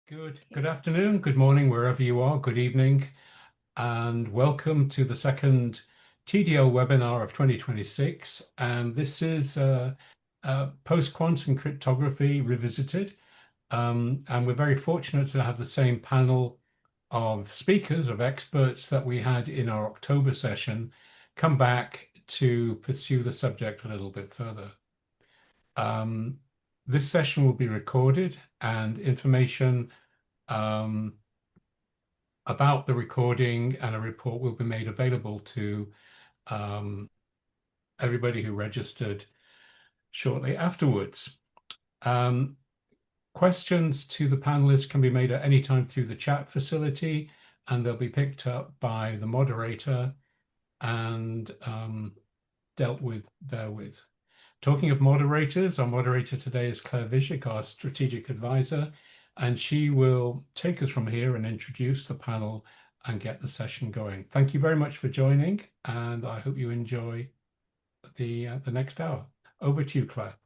Good afternoon, good morning, wherever you are, good evening, and welcome to the second TDL webinar of 2026. And this is Post-Quantum Cryptography Revisited. And we're very fortunate to have the same panel of speakers, of experts that we had in our October session come back to pursue the subject a little bit further. This session will be recorded, and information about the recording and a report will be made available to everybody who registered shortly afterwards. Questions to the panelists can be made at any time through the chat facility, and they'll be picked up by the moderator and dealt with therewith. Talking of moderators, our moderator today is Claire Vishik, our strategic advisor, and she will take us from here and introduce the panel and get the session going. Thank you very much for joining, and I hope you enjoy the next hour. Over to you, Claire.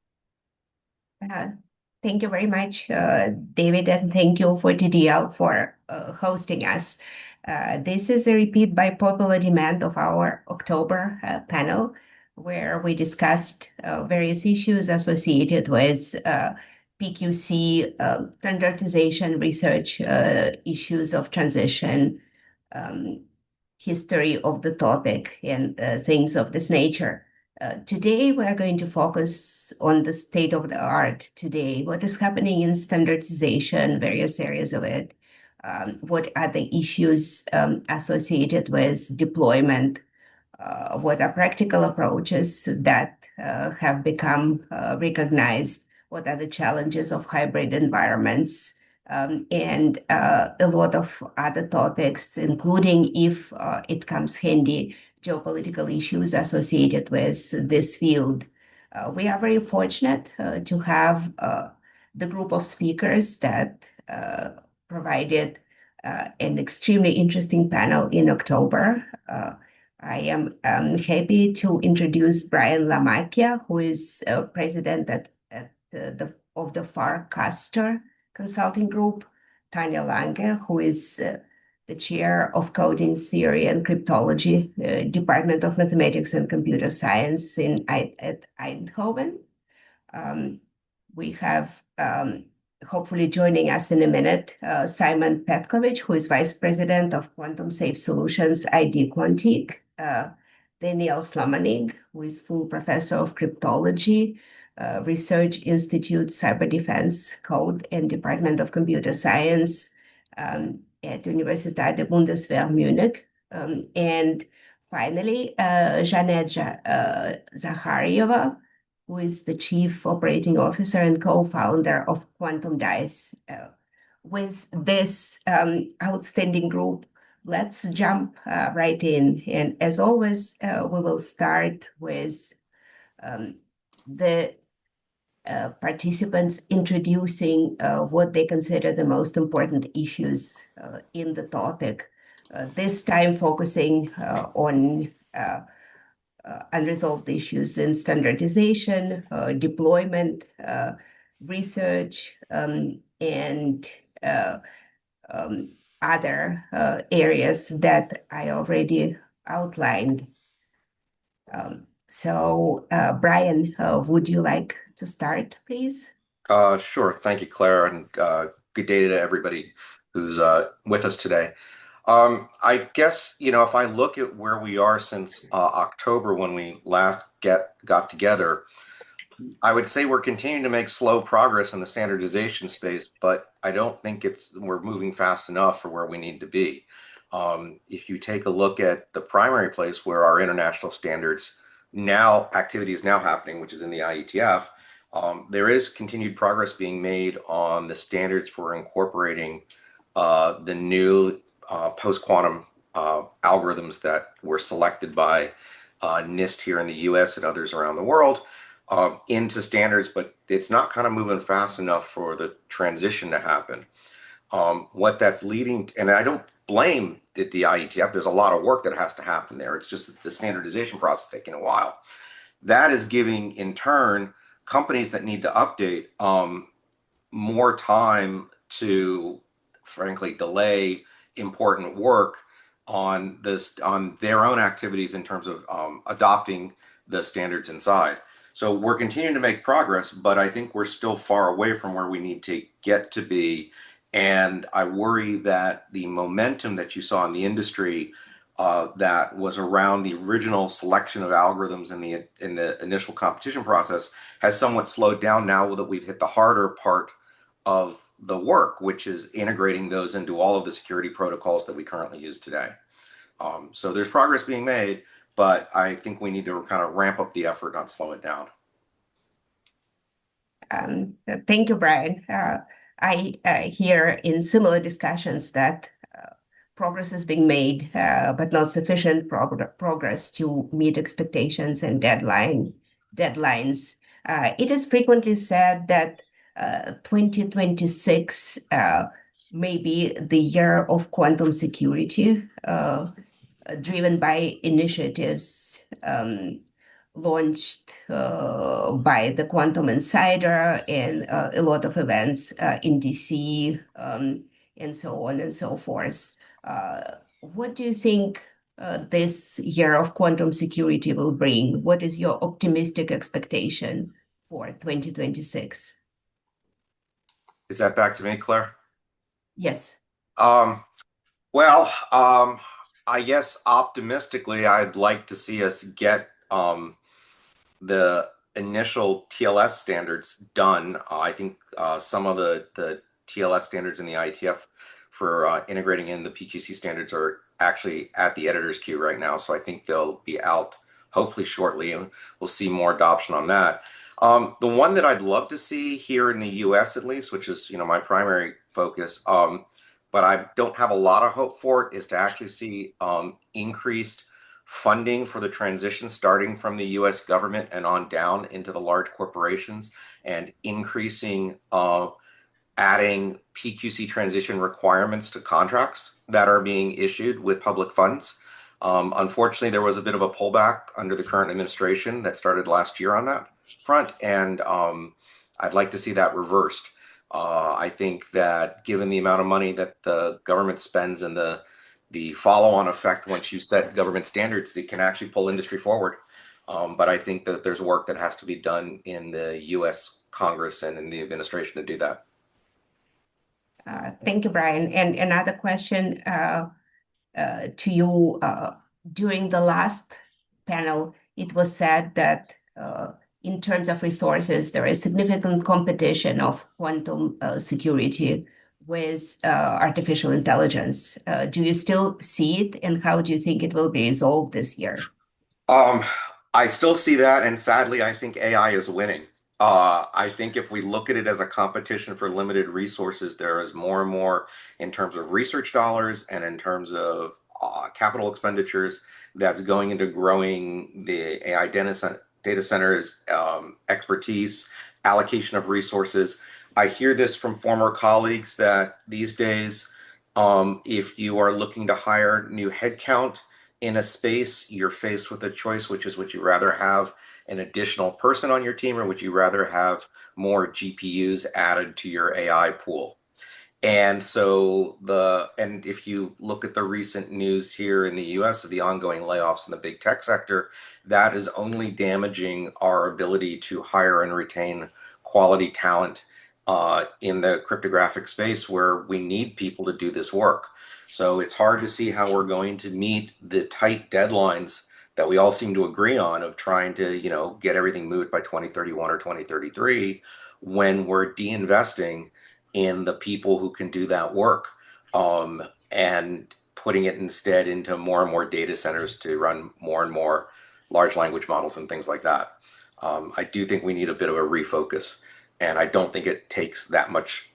Thank you very much, David, and thank you for TDL for hosting us. This is a repeat by popular demand of our October panel, where we discussed various issues associated with PQC, standardization research, issues of transition, history of the topic, and things of this nature. Today, we are going to focus on the state of the art today, what is happening in standardization, various areas of it, what are the issues associated with deployment, what are practical approaches that have become recognized, what are the challenges of hybrid environments, and a lot of other topics, including, if it comes handy, geopolitical issues associated with this field. We are very fortunate to have the group of speakers that provided an extremely interesting panel in October. I am happy to introduce Brian LaMacchia, who is president of the FARCASTER consulting group, Tanja Lange, who is the chair of Coding Theory and Cryptology, Department of Mathematics and Computer Science at Eindhoven. We have, hopefully joining us in a minute, Simon Patkovic, who is Vice President of Quantum Safe Solutions, ID Quantique, Daniel Slamanig, who is full professor of Cryptology, Research Institute, Cyber Defense Code, and Department of Computer Science, at Universiteit, the Bundeswehr, Munich. And finally, Zhaneta Zakharieva, who is the Chief Operating Officer and co-founder of Quantum Dice. With this outstanding group, let's jump right in. And as always, we will start with the participants introducing what they consider the most important issues in the topic, this time focusing on unresolved issues in standardization, deployment, research, and other areas that I already outlined. So, Brian, would you like to start, please? Sure. Thank you, Claire, and good day to everybody who's with us today. I guess, if I look at where we are since October when we last got together, I would say we're continuing to make slow progress in the standardization space, but I don't think we're moving fast enough for where we need to be. If you take a look at the primary place where our international standards activity is now happening, which is in the IETF, there is continued progress being made on the standards for incorporating the new post-quantum algorithms that were selected by NIST here in the US and others around the world into standards, but it's not kind of moving fast enough for the transition to happen. What that's leading, and I don't blame the IETF, there's a lot of work that has to happen there. It's just the standardization process taking a while. That is giving, in turn, companies that need to update more time to frankly, delay important work on their own activities in terms of adopting the standards inside. So we're continuing to make progress, but I think we're still far away from where we need to get to be. And I worry that the momentum that you saw in the industry that was around the original selection of algorithms in the initial competition process has somewhat slowed down now that we've hit the harder part of the work, which is integrating those into all of the security protocols that we currently use today. So there's progress being made, but I think we need to kind of ramp up the effort, not slow it down. Thank you, Brian. I hear in similar discussions that progress is being made, but not sufficient progress to meet expectations and deadlines. It is frequently said that 2026 may be the year of quantum security, driven by initiatives launched by the Quantum Insider and a lot of events in DC, and so on and so forth. What do you think this year of quantum security will bring? What is your optimistic expectation for 2026? Is that back to me, Claire? Yes. Well, I guess optimistically, I'd like to see us get the initial TLS standards done. I think some of the TLS standards in the IETF for integrating in the PQC standards are actually at the editor's queue right now. So I think they'll be out hopefully shortly, and we'll see more adoption on that. The one that I'd love to see here in the US at least, which is my primary focus, but I don't have a lot of hope for it, is to actually see increased funding for the transition starting from the US government and on down into the large corporations, and increasing adding PQC transition requirements to contracts that are being issued with public funds. Unfortunately, there was a bit of a pullback under the current administration that started last year on that front, and I'd like to see that reversed. I think that given the amount of money that the government spends and the follow-on effect once you set government standards, it can actually pull industry forward. But I think that there's work that has to be done in the US Congress and in the administration to do that. Thank you, Brian. And another question to you. During the last panel, it was said that in terms of resources, there is significant competition of quantum security with artificial intelligence. Do you still see it, and how do you think it will be resolved this year? I still see that, and sadly, I think AI is winning. I think if we look at it as a competition for limited resources, there is more and more in terms of research dollars and in terms of capital expenditures that's going into growing the AI data centers, expertise, allocation of resources. I hear this from former colleagues that these days, if you are looking to hire new headcount in a space, you're faced with a choice, which is, would you rather have an additional person on your team, or would you rather have more GPUs added to your AI pool? And so if you look at the recent news here in the US of the ongoing layoffs in the big tech sector, that is only damaging our ability to hire and retain quality talent in the cryptographic space, where we need people to do this work. So it's hard to see how we're going to meet the tight deadlines that we all seem to agree on of trying to, get everything moved by 2031 or 2033, when we're de-investing in the people who can do that work, and putting it instead into more and more data centers to run more and more large language models and things like that. I do think we need a bit of a refocus, and I don't think it takes that much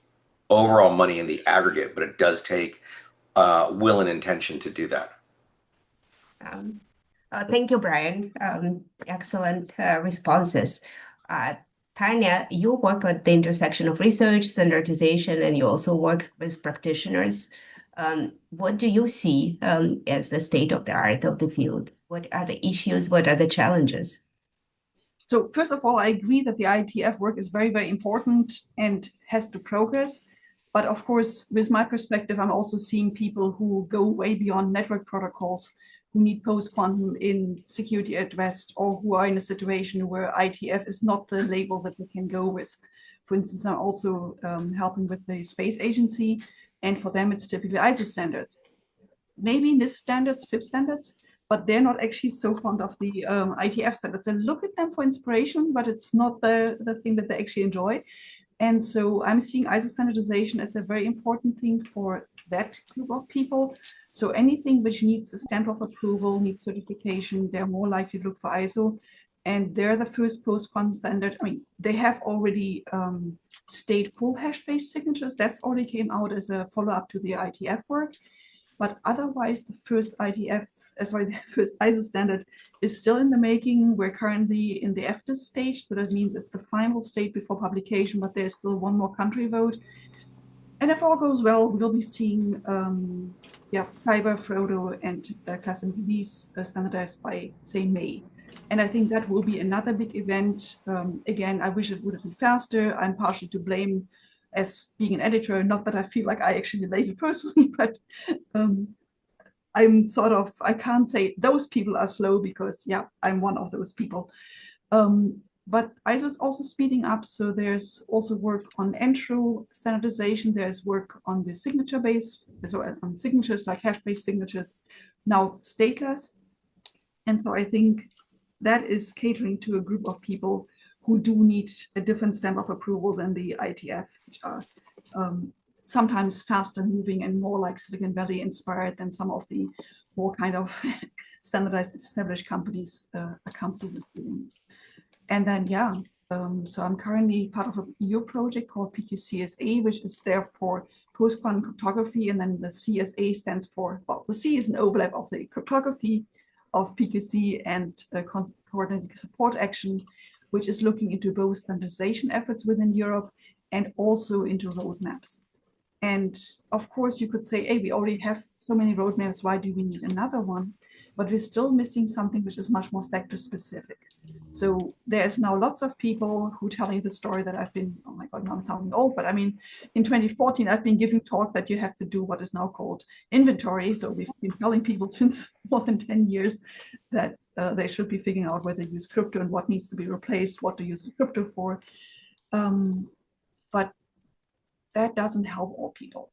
overall money in the aggregate, but it does take will and intention to do that. Thank you, Brian. Excellent responses. Tanja, you work at the intersection of research, standardization, and you also work with practitioners. What do you see as the state of the art of the field? What are the issues? What are the challenges? So first of all, I agree that the IETF work is very, very important and has to progress. But of course, with my perspective, I'm also seeing people who go way beyond network protocols, who need post-quantum in security at rest, or who are in a situation where ITF is not the label that they can go with. For instance, I'm also helping with the space agency, and for them it's typically ISO standards. Maybe NIST standards, FIP standards, but they're not actually so fond of the ITF standards. They look at them for inspiration, but it's not the thing that they actually enjoy. And so I'm seeing ISO standardization as a very important thing for that group of people. So anything which needs a stamp of approval, needs certification, they're more likely to look for ISO. And they're the first post-quantum standard. I mean, they have already state full hash-based signatures. That's already came out as a follow-up to the ITF work. But otherwise, the first the first ISO standard is still in the making. We're currently in the FDIS stage, so that means it's the final state before publication, but there's still one more country vote. And if all goes well, we'll be seeing Kyber, Frodo, and Class MVDs standardized by, say, May. And I think that will be another big event. Again, I wish it would have been faster. I'm partially to blame as being an editor, not that I feel like I actually late it personally, but I'm sort of, I can't say those people are slow because, yeah, I'm one of those people. But ISO is also speeding up, so there's also work on intro standardization. There's work on the signature-based, so on signatures like hash-based signatures, now stateless. And so I think that is catering to a group of people who do need a different stamp of approval than the ITF, which are sometimes faster moving and more like Silicon Valley inspired than some of the more kind of standardized established companies are comfortable with doing. And then, so I'm currently part of an EU project called PQCSA, which is there for post-quantum cryptography. And then the CSA stands for, well, the C is an overlap of the cryptography of PQC and coordinated support action, which is looking into both standardization efforts within Europe and also into roadmaps. And of course, you could say, hey, we already have so many roadmaps, why do we need another one? But we're still missing something which is much more sector specific. So there's now lots of people who telling the story that I've been, oh my God, now I'm sounding old, but I mean, in 2014, I've been giving talk that you have to do what is now called inventory. So we've been telling people since more than 10 years that they should be figuring out whether they use crypto and what needs to be replaced, what to use crypto for. But that doesn't help all people.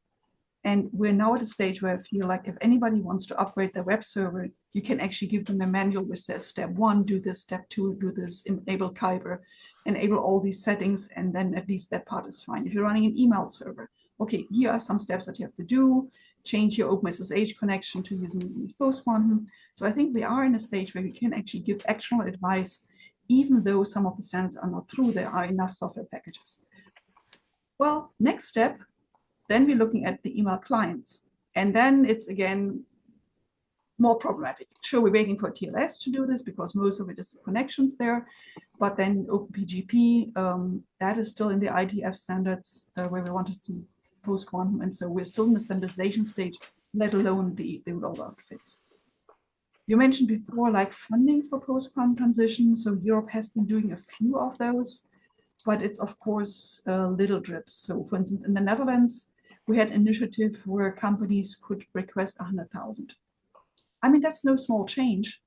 And we're now at a stage where I feel like if anybody wants to upgrade their web server, you can actually give them a manual which says step 1, do this, step 2, do this, enable Kyber, enable all these settings, and then at least that part is fine. If you're running an email server, okay, here are some steps that you have to do, change your OpenSSH connection to using post-quantum. So I think we are in a stage where we can actually give actionable advice, even though some of the standards are not through, there are enough software packages. Well, next step, then we're looking at the email clients. And then it's again more problematic. Sure, we're waiting for TLS to do this because most of it is connections there. But then OpenPGP, that is still in the ITF standards where we want to see post-quantum. And so we're still in the standardization stage, let alone the rollout phase. You mentioned before, like funding for post-quantum transition. So Europe has been doing a few of those, but it's of course little drips. So for instance, in the Netherlands, we had an initiative where companies could request 100,000. I mean, that's no small change,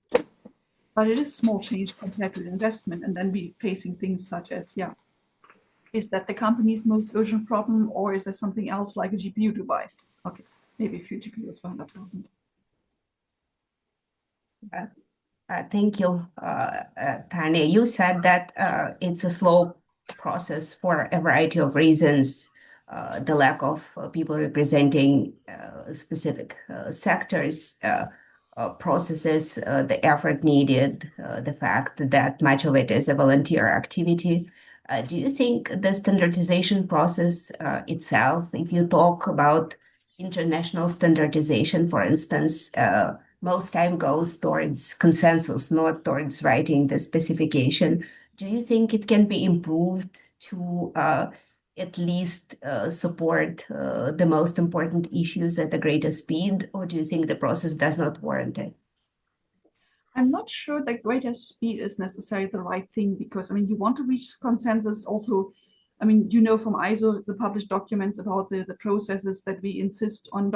but it is small change compared to the investment. And then we facing things such as, yeah, is that the company's most urgent problem, or is there something else like a GPU to buy? Okay, maybe a few GPUs for 100,000. Thank you, Tanja. You said that it's a slow process for a variety of reasons. The lack of people representing specific sectors, processes, the effort needed, the fact that much of it is a volunteer activity. Do you think the standardization process itself, if you talk about international standardization, for instance, most time goes towards consensus, not towards writing the specification. Do you think it can be improved to at least support the most important issues at a greater speed, or do you think the process does not warrant it? I'm not sure that greater speed is necessarily the right thing because, I mean, you want to reach consensus also. I mean, you know from ISO, the published documents about the processes that we insist on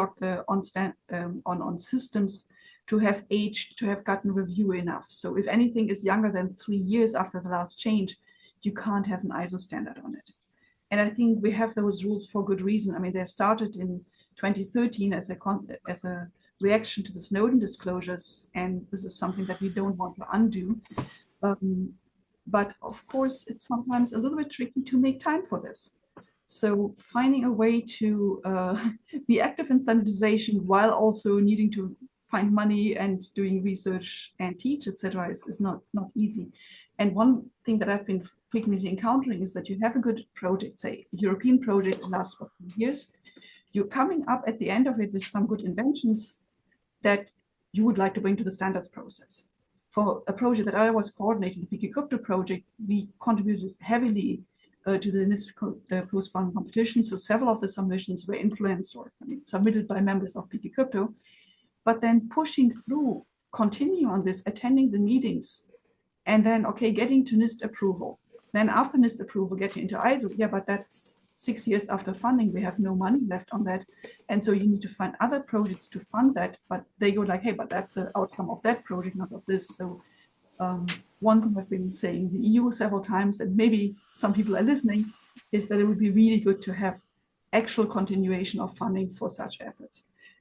on systems to have aged, to have gotten review enough. So if anything is younger than 3 years after the last change, you can't have an ISO standard on it. And I think we have those rules for good reason. I mean, they started in 2013 as a reaction to the Snowden disclosures, and this is something that we don't want to undo. But of course, it's sometimes a little bit tricky to make time for this. So finding a way to be active in standardization while also needing to find money and doing research and teach, etc., is not easy. And one thing that I've been frequently encountering is that you have a good project, say a European project that lasts for 2 years. You're coming up at the end of it with some good inventions that you would like to bring to the standards process. For a project that I was coordinating, the Crypto project, we contributed heavily to the NIST post-quantum competition. So several of the submissions were influenced or submitted by members of Crypto. But then pushing through, continuing on this, attending the meetings, and then, okay, getting to NIST approval. Then after NIST approval, getting into ISO, yeah, but that's 6 years after funding, we have no money left on that. And so you need to find other projects to fund that, but they go like, hey, but that's the outcome of that project, not of this. So one thing I've been saying the EU several times, and maybe some people are listening, is that it would be really good to have actual continuation of funding for such efforts,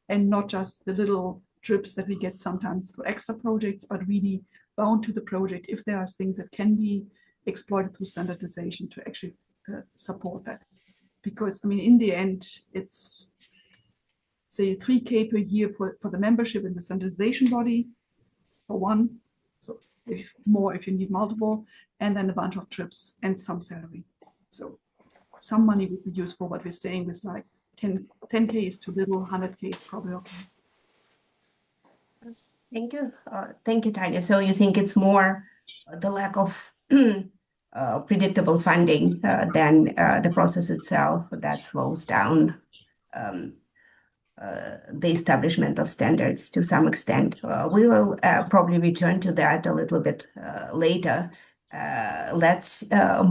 and not just the little drips that we get sometimes for extra projects, but really bound to the project if there are things that can be exploited through standardization to actually support that. Because, I mean, in the end, it's, say, 3K per year for the membership in the standardization body, for one, so if you need multiple, and then a bunch of trips and some salary. So some money would be useful, but we're staying with like 10K is too little, 100K is probably okay. Thank you. Thank you, Tanja. So you think it's more the lack of predictable funding than the process itself that slows down the establishment of standards to some extent. We will probably return to that a little bit later. Let's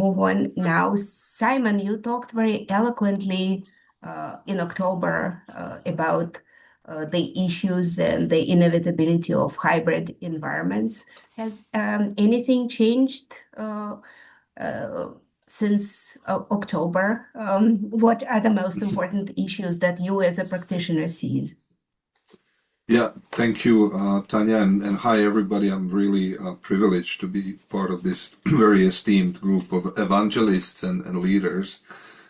move on now. Simon, you talked very eloquently in October about the issues and the inevitability of hybrid environments. Has anything changed since October? What are the most important issues that you as a practitioner sees? Yeah, thank you, Tanja, and hi everybody. I'm really privileged to be part of this very esteemed group of evangelists and leaders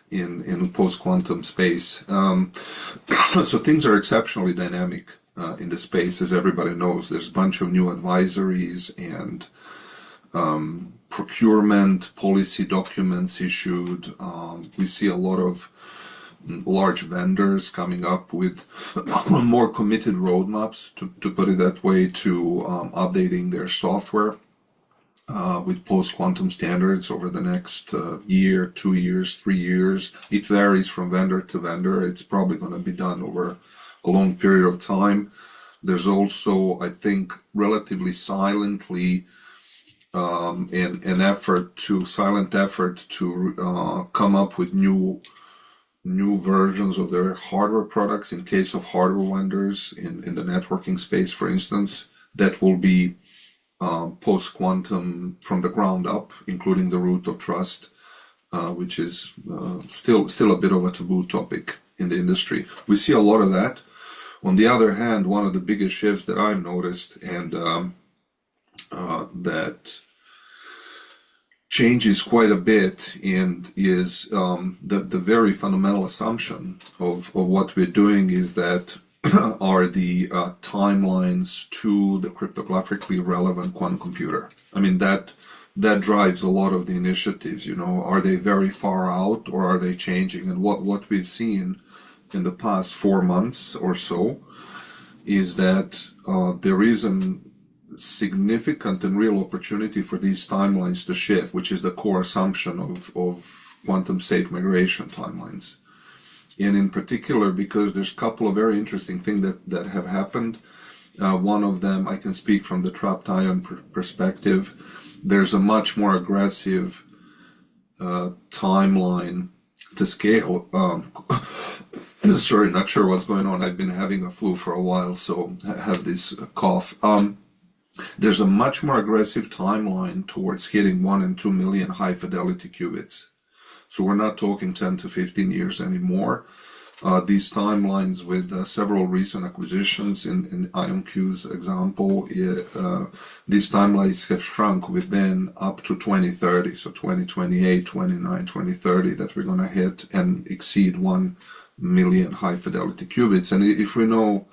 in post-quantum space. So things are exceptionally dynamic in the space, as everybody knows. There's a bunch of new advisories and procurement policy documents issued. We see a lot of large vendors coming up with more committed roadmaps, to put it that way, to updating their software with post-quantum standards over the next year, 2 years, 3 years. It varies from vendor to vendor. It's probably going to be done over a long period of time. There's also, I think, relatively silently an silent effort to come up with new versions of their hardware products in case of hardware vendors in the networking space, for instance, that will be post-quantum from the ground up, including the root of trust, which is still a bit of a taboo topic in the industry. We see a lot of that. On the other hand, one of the biggest shifts that I've noticed and that changes quite a bit and is the very fundamental assumption of what we're doing is that are the timelines to the cryptographically relevant quantum computer. I mean, that drives a lot of the initiatives, you know. Are they very far out or are they changing? And what we've seen in the past 4 months or so is that there is a significant and real opportunity for these timelines to shift, which is the core assumption of quantum safe migration timelines. And in particular, because there's a couple of very interesting things that have happened. One of them, I can speak from the trapped ion perspective. There's a much more aggressive timeline to scale. Sorry, not sure what's going on. I've been having a flu for a while, so I have this cough. There's a much more aggressive timeline towards hitting 1 and 2 million high-fidelity qubits. So we're not talking 10 to 15 years anymore. These timelines with several recent acquisitions in IonQ's example, these timelines have shrunk within up to 2030, so 2028, 29, 2030, that we're going to hit and exceed 1 million high-fidelity qubits. And if we know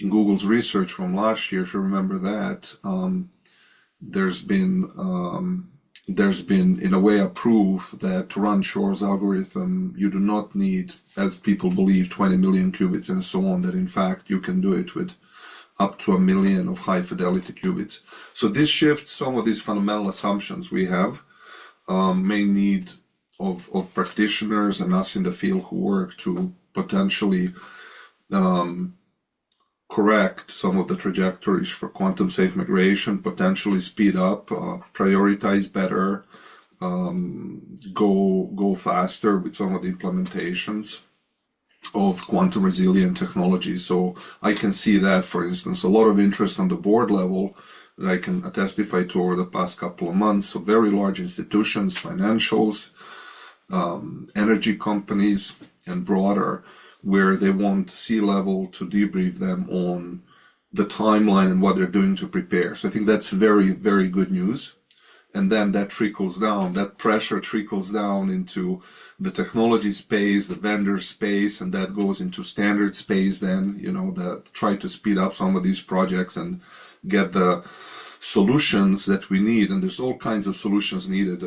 Google's research from last year, if you remember that, there's been in a way a proof that to run Shor's algorithm, you do not need, as people believe, 20 million qubits and so on, that in fact you can do it with up to 1 million of high fidelity qubits. So this shifts some of these fundamental assumptions we have, main need of practitioners and us in the field who work to potentially correct some of the trajectories for quantum safe migration, potentially speed up, prioritize better, go faster with some of the implementations of quantum resilient technology. So I can see that, for instance, a lot of interest on the board level that I can testify to over the past couple of months. So very large institutions, financials, energy companies, and broader, where they want C-level to debrief them on the timeline and what they're doing to prepare. So I think that's very, very good news. And then that trickles down, that pressure trickles down into the technology space, the vendor space, and that goes into standard space then, that try to speed up some of these projects and get the solutions that we need. And there's all kinds of solutions needed.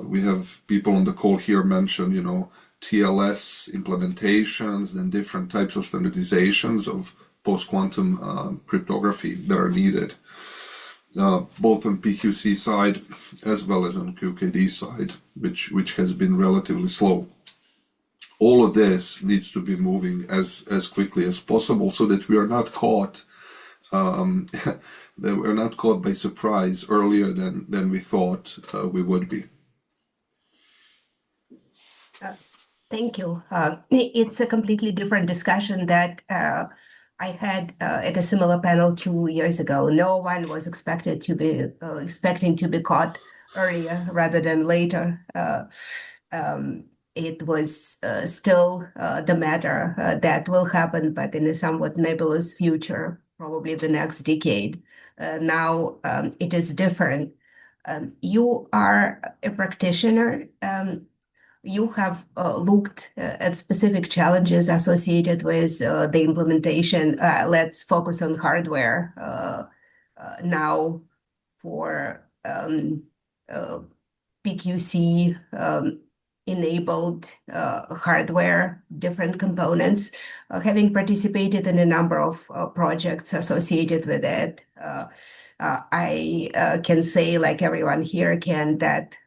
We have people on the call here mention, TLS implementations and different types of standardizations of post-quantum cryptography that are needed, both on PQC side as well as on QKD side, which has been relatively slow. All of this needs to be moving as quickly as possible so that we are not caught that we're not caught by surprise earlier than we thought we would be. Thank you. It's a completely different discussion that I had at a similar panel 2 years ago. No one was expecting to be caught earlier rather than later. It was still the matter that will happen, but in a somewhat nebulous future, probably the next decade. Now it is different. You are a practitioner. You have looked at specific challenges associated with the implementation. Let's focus on hardware now for PQC enabled hardware, different components. Having participated in a number of projects associated with it, I can say, like everyone here can, that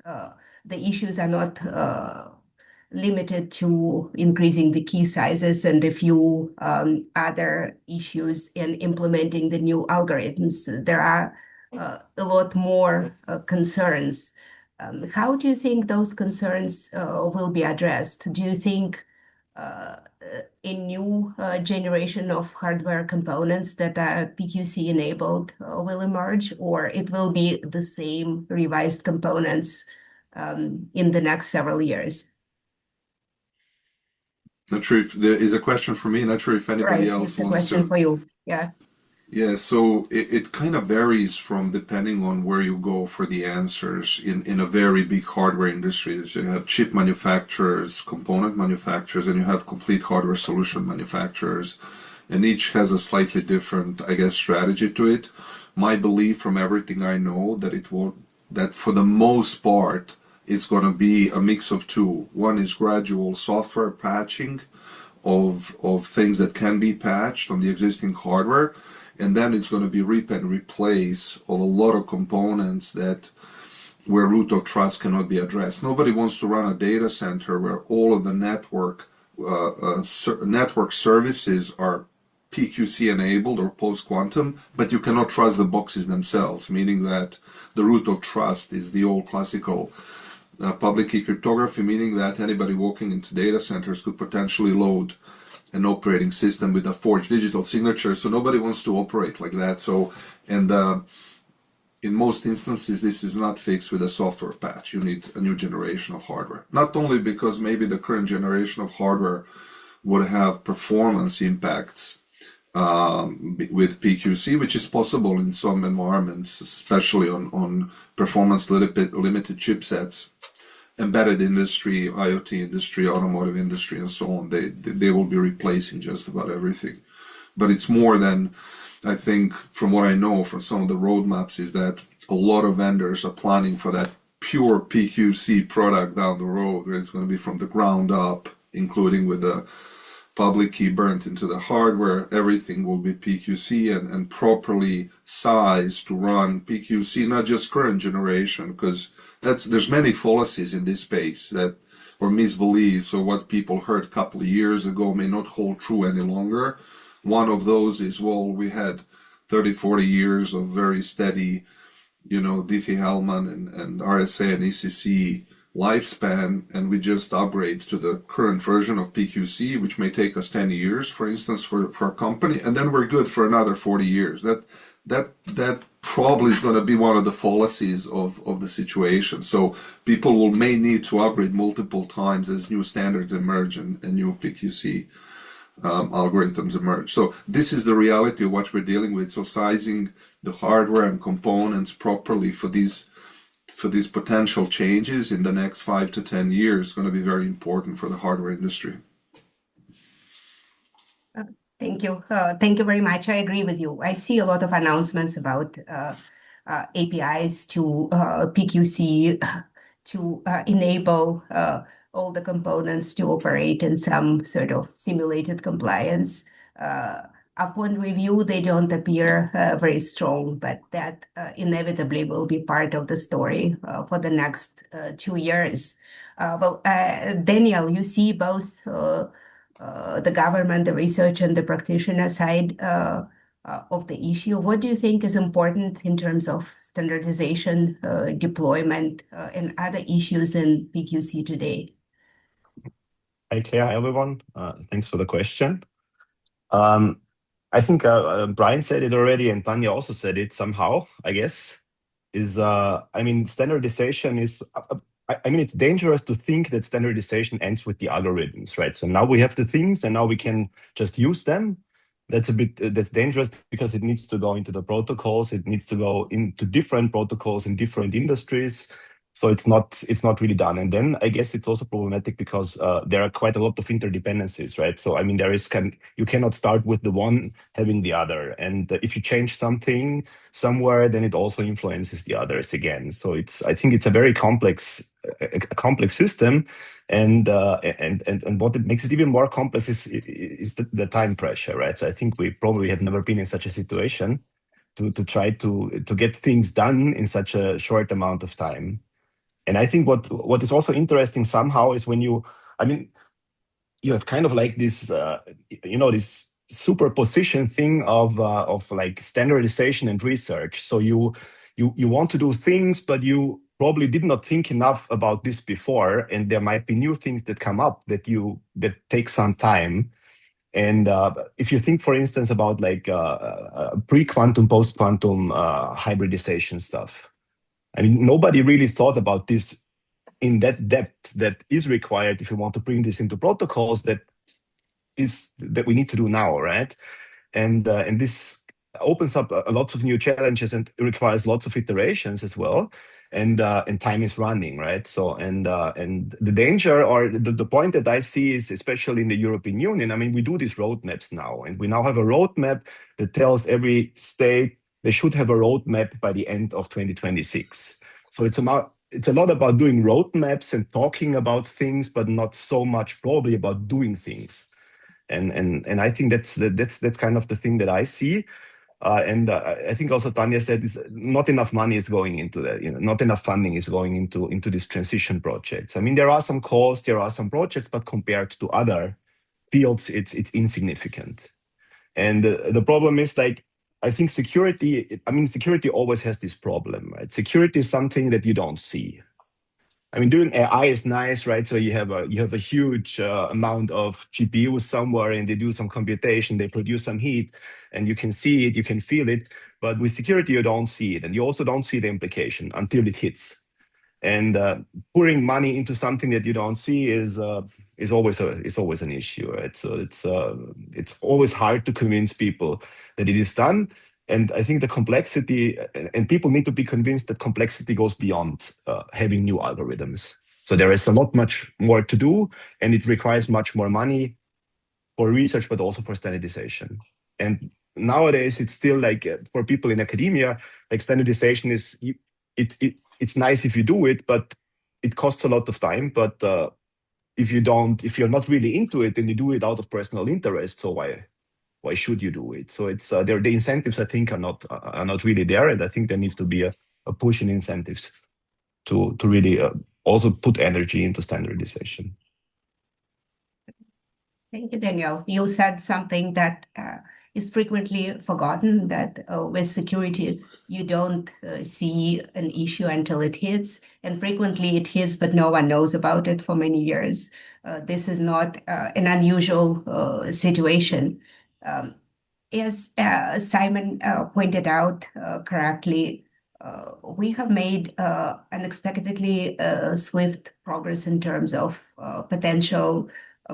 the issues are not limited to increasing the key sizes and a few other issues in implementing the new algorithms. There are a lot more concerns. How do you think those concerns will be addressed? Do you think a new generation of hardware components that are PQC enabled will emerge, or it will be the same revised components in the next several years? Not sure if there is a question for me. Not sure if anybody else It's a wants question to. for you. Yeah. Yeah, so it kind of varies from depending on where you go for the answers in a very big hardware industry. So you have chip manufacturers, component manufacturers, and you have complete hardware solution manufacturers, and each has a slightly different, I guess, strategy to it. My belief from everything I know that for the most part, it's going to be a mix of two. One is gradual software patching of things that can be patched on the existing hardware. And then it's going to be rip and replace of a lot of components where root of trust cannot be addressed. Nobody wants to run a data center where all of the network services are PQC enabled or post-quantum, but you cannot trust the boxes themselves, meaning that the root of trust is the old classical public key cryptography, meaning that anybody walking into data centers could potentially load an operating system with a forged digital signature. So nobody wants to operate like that. So, and in most instances, this is not fixed with a software patch. You need a new generation of hardware. Not only because maybe the current generation of hardware would have performance impacts with PQC, which is possible in some environments, especially on performance limited chipsets, embedded industry, IoT industry, automotive industry, and so on. They will be replacing just about everything. But it's more than, I think, from what I know from some of the roadmaps, is that a lot of vendors are planning for that pure PQC product down the road, where it's going to be from the ground up, including with the public key burnt into the hardware. Everything will be PQC and properly sized to run PQC, not just current generation, because there's many fallacies in this space that, or misbeliefs, or what people heard a couple of years ago may not hold true any longer. One of those is, well, we had 30, 40 years of very steady, Diffie-Hellman and RSA and ECC lifespan, and we just upgrade to the current version of PQC, which may take us 10 years, for instance, for a company, and then we're good for another 40 years. That probably is going to be one of the fallacies of the situation. So people may need to upgrade multiple times as new standards emerge and new PQC algorithms emerge. So this is the reality of what we're dealing with. So sizing the hardware and components properly for these potential changes in the next 5 to 10 years is going to be very important for the hardware industry. Thank you. Thank you very much. I agree with you. I see a lot of announcements about APIs to PQC to enable all the components to operate in some sort of simulated compliance. Upon review, they don't appear very strong, but that inevitably will be part of the story for the next 2 years. Daniel, you see both the government, the research, and the practitioner side of the issue. What do you think is important in terms of standardization, deployment, and other issues in PQC today? Hi, Claire. Hi, everyone. Thanks for the question. I think Brian said it already, and Tanja also said it somehow, I guess, standardization is, it's dangerous to think that standardization ends with the algorithms, right? So now we have the things and now we can just use them. That's dangerous because it needs to go into the protocols. It needs to go into different protocols in different industries. So it's not really done. And then I guess it's also problematic because there are quite a lot of interdependencies, right? So you cannot start with the one having the other. And if you change something somewhere, then it also influences the others again. So I think it's a very complex system. And what makes it even more complex is the time pressure, right? So I think we probably have never been in such a situation to try to get things done in such a short amount of time. And I think what is also interesting somehow is when you have kind of like this, this superposition thing of like standardization and research. So you want to do things, but you probably did not think enough about this before, and there might be new things that come up that take some time. And if you think, for instance, about like pre-quantum, post-quantum hybridization stuff, nobody really thought about this in that depth that is required if you want to bring this into protocols that we need to do now, right? And this opens up lots of new challenges and requires lots of iterations as well. And time is running, right? So and the danger or the point that I see is, especially in the European Union, we do these roadmaps now, and we now have a roadmap that tells every state they should have a roadmap by the end of 2026. So it's a lot about doing roadmaps and talking about things, but not so much probably about doing things. And I think that's kind of the thing that I see. And I think also Tanja said is not enough money is going into that. Not enough funding is going into these transition projects. There are some calls, there are some projects, but compared to other fields, it's insignificant. And the problem is I think security always has this problem, right? Security is something that you don't see. I mean, doing AI is nice, right? So you have a huge amount of GPUs somewhere, and they do some computation, they produce some heat, and you can see it, you can feel it. But with security, you don't see it, and you also don't see the implication until it hits. And pouring money into something that you don't see is always an issue, right? So it's always hard to convince people that it is done. And I think the complexity, and people need to be convinced that complexity goes beyond having new algorithms. So there is much more to do, and it requires much more money for research, but also for standardization. And nowadays, it's still like for people in academia, like standardization is it's nice if you do it, but it costs a lot of time. But if you're not really into it, then you do it out of personal interest. So why should you do it? So it's the incentives, I think, are not really there, and I think there needs to be a push in incentives to really also put energy into standardization. Thank you, Daniel. You said something that is frequently forgotten, that with security, you don't see an issue until it hits, and frequently it hits, but no one knows about it for many years. This is not an unusual situation. As Simon pointed out correctly, we have made unexpectedly swift progress in terms of potential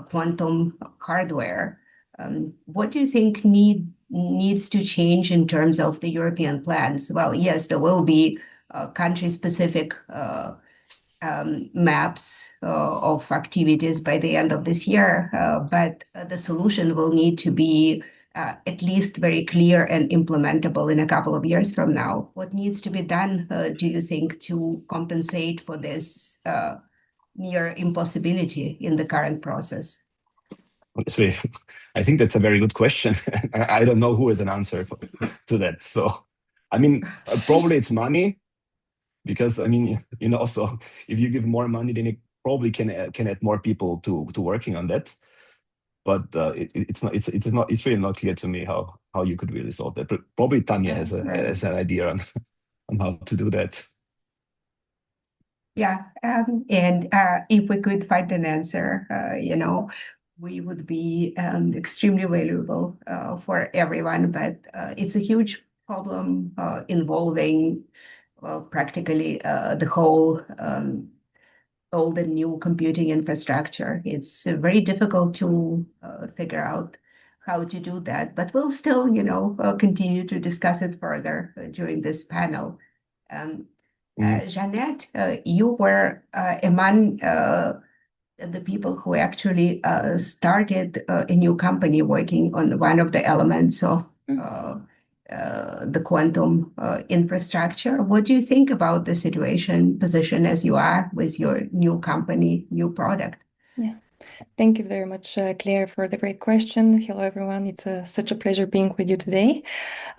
quantum hardware. What do you think needs to change in terms of the European plans? Well, yes, there will be country-specific maps of activities by the end of this year, but the solution will need to be at least very clear and implementable in a couple of years from now. What needs to be done, do you think, to compensate for this near impossibility in the current process? Honestly, I think that's a very good question. I don't know who has an answer to that. So, I mean, probably it's money, because I mean, so if you give more money, then it probably can add more people to working on that. But it's really not clear to me how you could really solve that. But probably Tanja has an idea on how to do that. Yeah, and if we could find an answer, we would be extremely valuable for everyone. But it's a huge problem involving, well, practically the whole old and new computing infrastructure. It's very difficult to figure out how to do that, but we'll still, continue to discuss it further during this panel. Jeanette, you were among the people who actually started a new company working on one of the elements of the quantum infrastructure. What do you think about the position as you are with your new company, new product? Yeah. Thank you very much, Claire, for the great question. Hello, everyone. It's such a pleasure being with you today.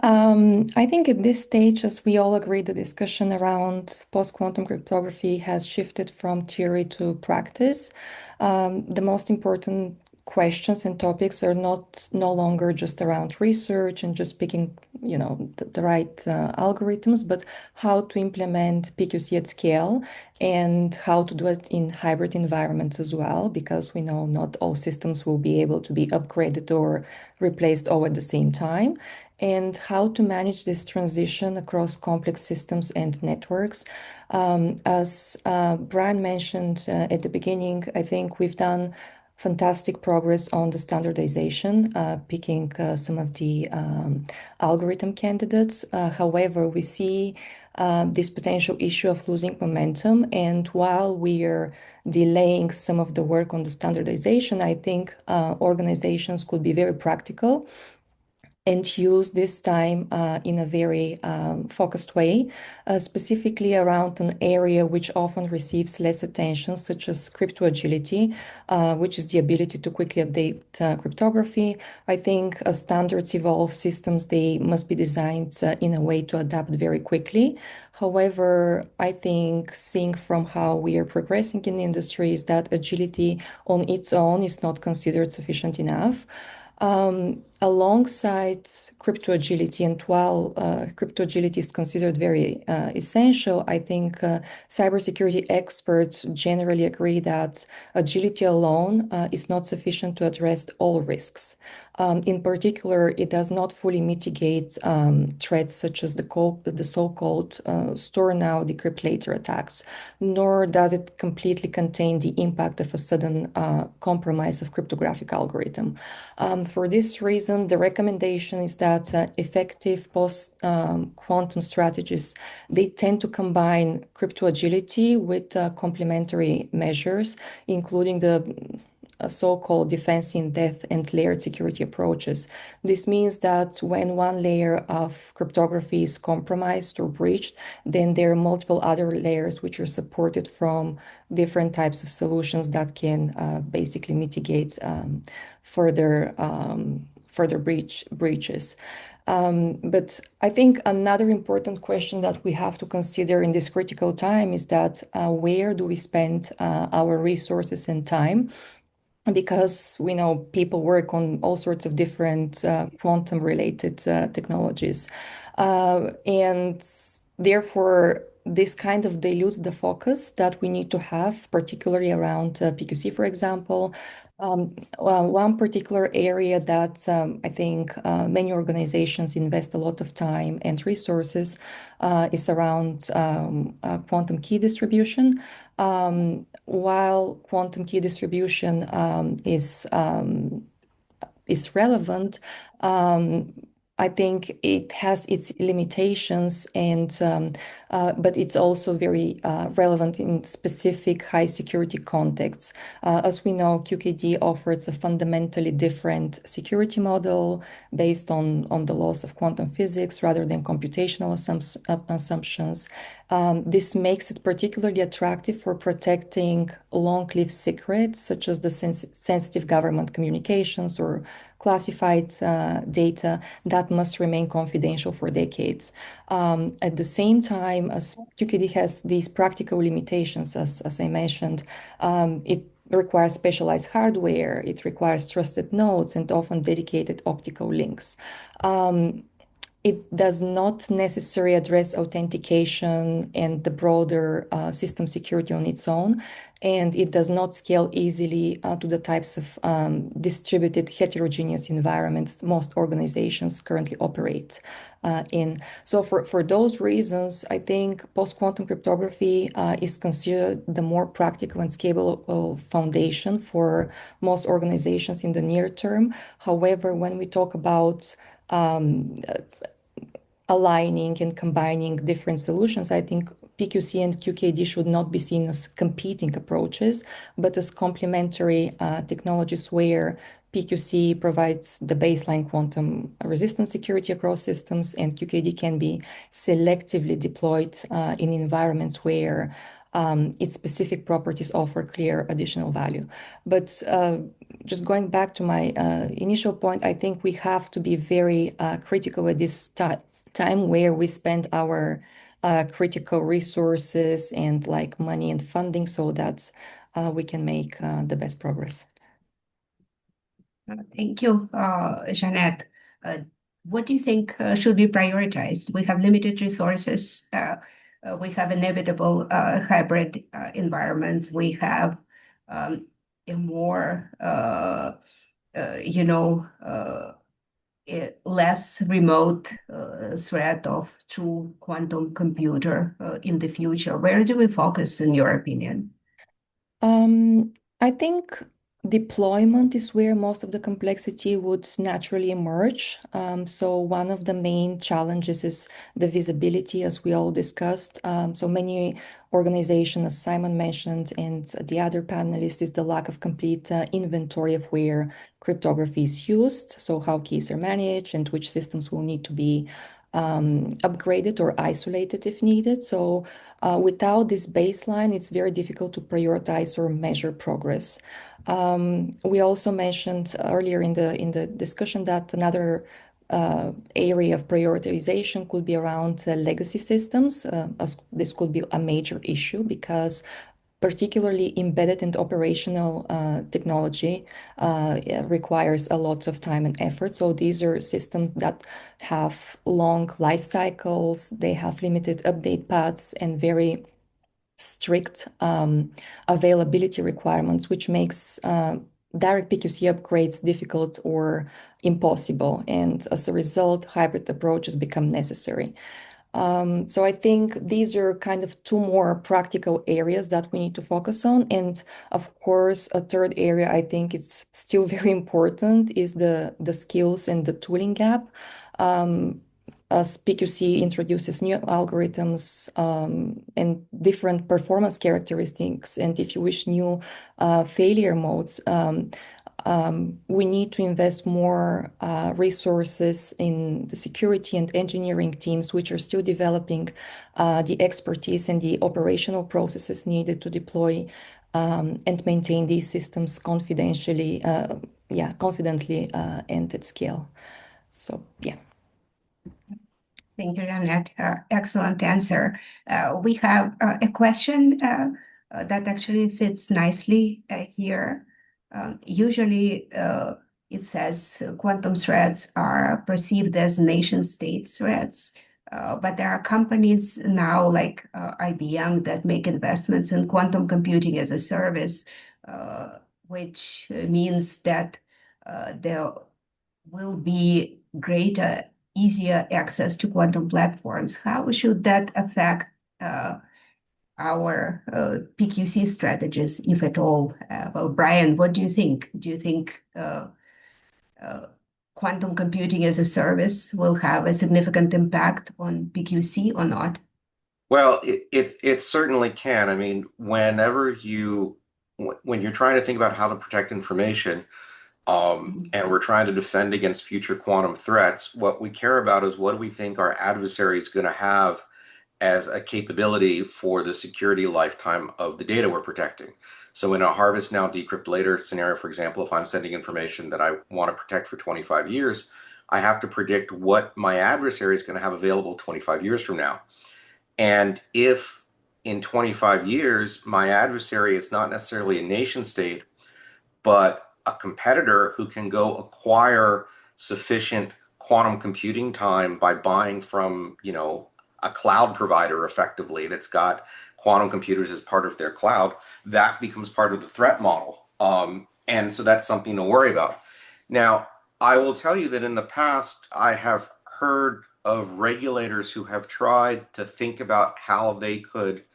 I think at this stage, as we all agree, the discussion around post-quantum cryptography has shifted from theory to practice. The most important questions and topics are no longer just around research and just picking, the right algorithms, but how to implement PQC at scale and how to do it in hybrid environments as well, because we know not all systems will be able to be upgraded or replaced all at the same time, and how to manage this transition across complex systems and networks. As Brian mentioned at the beginning, I think we've done fantastic progress on the standardization, picking some of the algorithm candidates. However, we see this potential issue of losing momentum. And while we're delaying some of the work on the standardization, I think organizations could be very practical and use this time in a very focused way, specifically around an area which often receives less attention, such as crypto agility, which is the ability to quickly update cryptography. I think as standards evolve, systems, they must be designed in a way to adapt very quickly. However, I think seeing from how we are progressing in the industry is that agility on its own is not considered sufficient enough. Alongside crypto agility, and while crypto agility is considered very essential, I think cybersecurity experts generally agree that agility alone is not sufficient to address all risks. In particular, it does not fully mitigate threats such as the so-called store now, decrypt later attacks, nor does it completely contain the impact of a sudden compromise of cryptographic algorithm. For this reason, the recommendation is that effective post-quantum strategies, they tend to combine crypto agility with complementary measures, including the so-called defense in depth and layered security approaches. This means that when one layer of cryptography is compromised or breached, then there are multiple other layers which are supported from different types of solutions that can basically mitigate further breaches. But I think another important question that we have to consider in this critical time is that where do we spend our resources and time? Because we know people work on all sorts of different quantum-related technologies. And therefore, this kind of dilutes the focus that we need to have, particularly around PQC, for example. One particular area that I think many organizations invest a lot of time and resources is around quantum key distribution. While quantum key distribution is relevant, I think it has its limitations, but it's also very relevant in specific high security contexts. As we know, QKD offers a fundamentally different security model based on the laws of quantum physics rather than computational assumptions. This makes it particularly attractive for protecting long-lived secrets, such as the sensitive government communications or classified data that must remain confidential for decades. At the same time, as QKD has these practical limitations, as I mentioned, it requires specialized hardware, it requires trusted nodes, and often dedicated optical links. It does not necessarily address authentication and the broader system security on its own, and it does not scale easily to the types of distributed heterogeneous environments most organizations currently operate in. So for those reasons, I think post-quantum cryptography is considered the more practical and scalable foundation for most organizations in the near term. However, when we talk about aligning and combining different solutions, I think PQC and QKD should not be seen as competing approaches, but as complementary technologies where PQC provides the baseline quantum resistant security across systems, and QKD can be selectively deployed in environments where its specific properties offer clear additional value. But just going back to my initial point, I think we have to be very critical at this time where we spend our critical resources and like money and funding so that we can make the best progress. Thank you, Jeanette. What do you think should be prioritized? We have limited resources. We have inevitable hybrid environments. We have a more, less remote threat of true quantum computer in the future. Where do we focus, in your opinion? I think deployment is where most of the complexity would naturally emerge. So one of the main challenges is the visibility, as we all discussed. So many organizations, as Simon mentioned, and the other panelists, is the lack of complete inventory of where cryptography is used, so how keys are managed and which systems will need to be upgraded or isolated if needed. So without this baseline, it's very difficult to prioritize or measure progress. We also mentioned earlier in the discussion that another area of prioritization could be around legacy systems, as this could be a major issue because particularly embedded and operational technology requires a lot of time and effort. So these are systems that have long life cycles, they have limited update paths and very strict availability requirements, which makes direct PQC upgrades difficult or impossible. And as a result, hybrid approaches become necessary. So I think these are kind of two more practical areas that we need to focus on. And of course, a third area I think it's still very important is the skills and the tooling gap. As PQC introduces new algorithms and different performance characteristics, and if you wish, new failure modes, we need to invest more resources in the security and engineering teams, which are still developing the expertise and the operational processes needed to deploy and maintain these systems confidently and at scale. So, yeah. Thank you, Jeanette. Excellent answer. We have a question that actually fits nicely here. Usually, it says quantum threats are perceived as nation-state threats, but there are companies now like IBM that make investments in quantum computing as a service, which means that there will be greater, easier access to quantum platforms. How should that affect our PQC strategies, if at all? Well, Brian, what do you think? Do you think quantum computing as a service will have a significant impact on PQC or not? Well, it certainly can. I mean, when you're trying to think about how to protect information, and we're trying to defend against future quantum threats, what we care about is what do we think our adversary is going to have as a capability for the security lifetime of the data we're protecting. So in a harvest now, decrypt later scenario, for example, if I'm sending information that I want to protect for 25 years, I have to predict what my adversary is going to have available 25 years from now. And if in 25 years, my adversary is not necessarily a nation state, but a competitor who can go acquire sufficient quantum computing time by buying from, a cloud provider effectively that's got quantum computers as part of their cloud, that becomes part of the threat model. And so that's something to worry about. Now, I will tell you that in the past, I have heard of regulators who have tried to think about how they could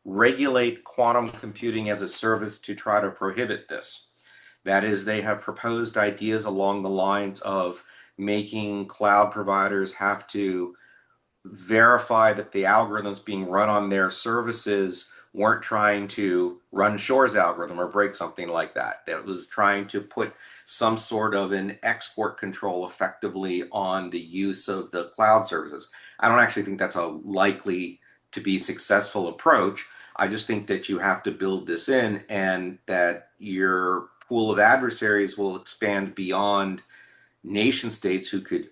regulate quantum computing as a service to try to prohibit this. That is, they have proposed ideas along the lines of making cloud providers have to verify that the algorithms being run on their services weren't trying to run Shor's algorithm or break something like that. That was trying to put some sort of an export control effectively on the use of the cloud services. I don't actually think that's a likely to be successful approach. I just think that you have to build this in, and that your pool of adversaries will expand beyond nation states who could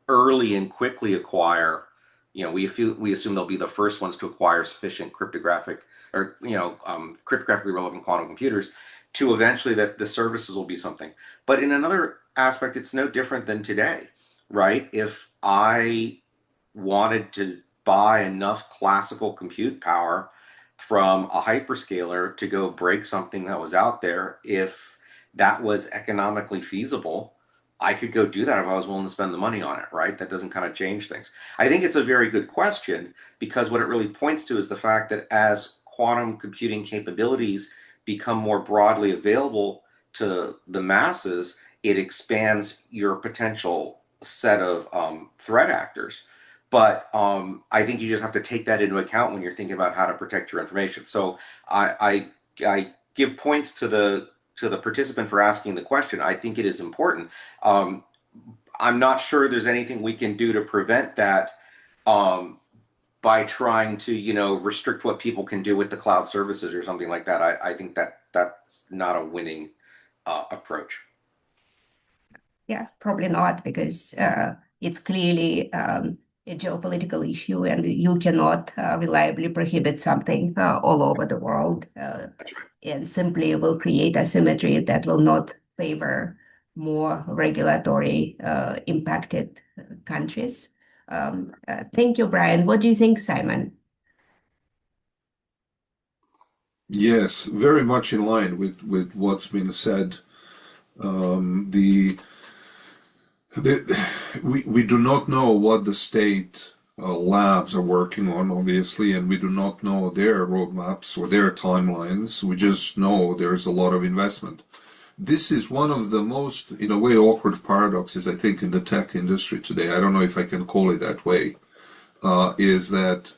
early and quickly acquire, we assume they'll be the first ones to acquire sufficient cryptographically relevant quantum computers to eventually that the services will be something. But in another aspect, it's no different than today, right? If I wanted to buy enough classical compute power from a hyperscaler to go break something that was out there, if that was economically feasible, I could go do that if I was willing to spend the money on it, right? That doesn't kind of change things. I think it's a very good question, because what it really points to is the fact that as quantum computing capabilities become more broadly available to the masses, it expands your potential set of threat actors. But I think you just have to take that into account when you're thinking about how to protect your information. So I give points to the participant for asking the question. I think it is important. I'm not sure there's anything we can do to prevent that by trying to restrict what people can do with the cloud services or something like that. I think that's not a winning approach. Yeah, probably not, because it's clearly a geopolitical issue, and you cannot reliably prohibit something all over the world, and simply will create asymmetry that will not favor more regulatory impacted countries. Thank you, Brian. What do you think, Simon? Yes, very much in line with what's been said. We do not know what the state labs are working on, obviously, and we do not know their roadmaps or their timelines. We just know there's a lot of investment. This is one of the most, in a way, awkward paradoxes, I think, in the tech industry today. I don't know if I can call it that way. Is that,